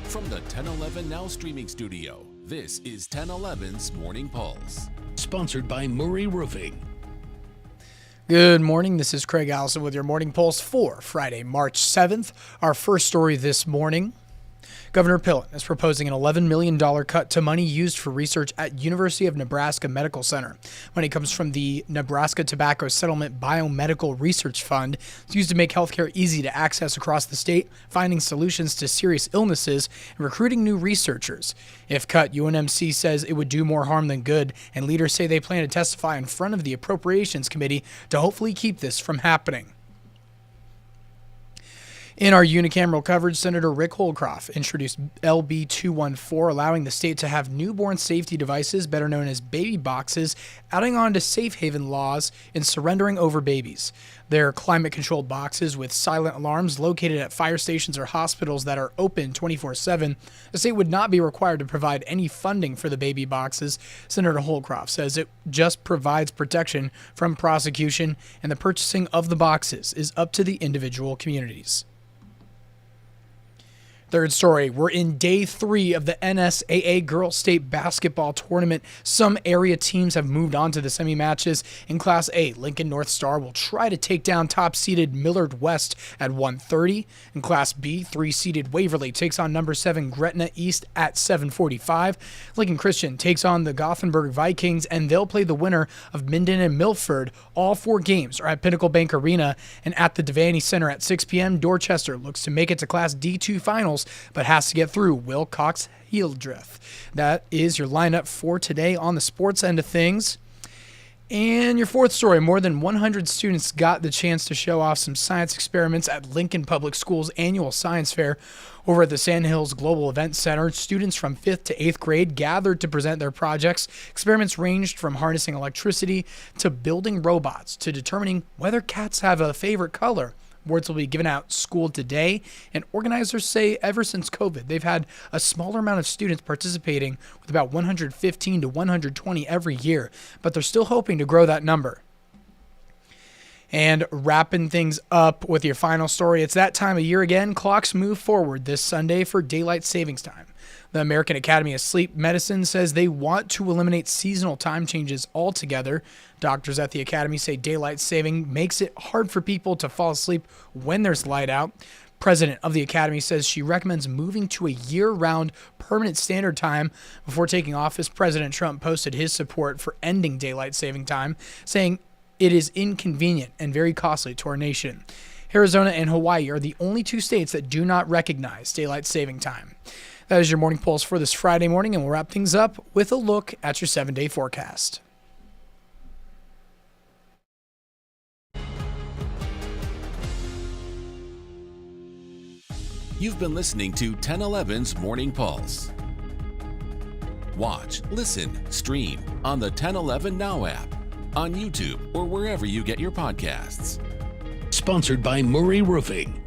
From the 1011 Now streaming studio, this is 1011's Morning Pulse. Sponsored by Murray Roofing. Good morning. This is Craig Allison with your Morning Pulse for Friday, March 7th. Our first story this morning. Governor Pillen is proposing an $11 million cut to money used for research at University of Nebraska Medical Center. Money comes from the Nebraska Tobacco Settlement Biomedical Research Fund. It's used to make healthcare easy to access across the state, finding solutions to serious illnesses, and recruiting new researchers. If cut, UNMC says it would do more harm than good, and leaders say they plan to testify in front of the Appropriations Committee to hopefully keep this from happening. In our unicameral coverage, Senator Rick Holcroft introduced LB 214, allowing the state to have newborn safety devices, better known as baby boxes, adding on to safe haven laws in surrendering over babies. They're climate-controlled boxes with silent alarms located at fire stations or hospitals that are open 24/7. The state would not be required to provide any funding for the baby boxes. Senator Holcroft says it just provides protection from prosecution, and the purchasing of the boxes is up to the individual communities. Third story, we're in day 3 of the NSAA Girls State Basketball Tournament. Some area teams have moved on to the semi-matches. In Class A, Lincoln North Star will try to take down top-seeded Millard West at 1:30. In Class B, 3-seeded Waverly takes on number 7 Gretna East at 7:45. Lincoln Christian takes on the Gothenburg Vikings, and they'll play the winner of Minden and Milford. All 4 games are at Pinnacle Bank Arena and at the Devaney Center at 6 p.m. Dorchester looks to make it to Class D2 finals, but has to get through Wilcox Hildreth. That is your lineup for today on the sports end of things. And your fourth story, more than 100 students got the chance to show off some science experiments at Lincoln Public Schools' annual science fair. Over at the Sandhills Global Event Center, students from 5th to 8th grade gathered to present their projects. Experiments ranged from harnessing electricity to building robots to determining whether cats have a favorite color. Awards will be given out school today, and organizers say ever since COVID, they've had a smaller amount of students participating with about 115 to 120 every year, but they're still hoping to grow that number. And wrapping things up with your final story, it's that time of year again. Clocks move forward this Sunday for daylight savings time. The American Academy of Sleep Medicine says they want to eliminate seasonal time changes altogether. Doctors at the Academy say daylight saving makes it hard for people to fall asleep when there's light out. President of the Academy says she recommends moving to a year-round permanent standard time. Before taking office, President Trump posted his support for ending daylight saving time, saying it is inconvenient and very costly to our nation. Arizona and Hawaii are the only 2 states that do not recognize daylight saving time. That is your Morning Pulse for this Friday morning, and we'll wrap things up with a look at your 7-day forecast. You've been listening to 1011's Morning Pulse. Watch, listen, stream on the 1011 Now app, on YouTube, or wherever you get your podcasts. Sponsored by Murray Roofing.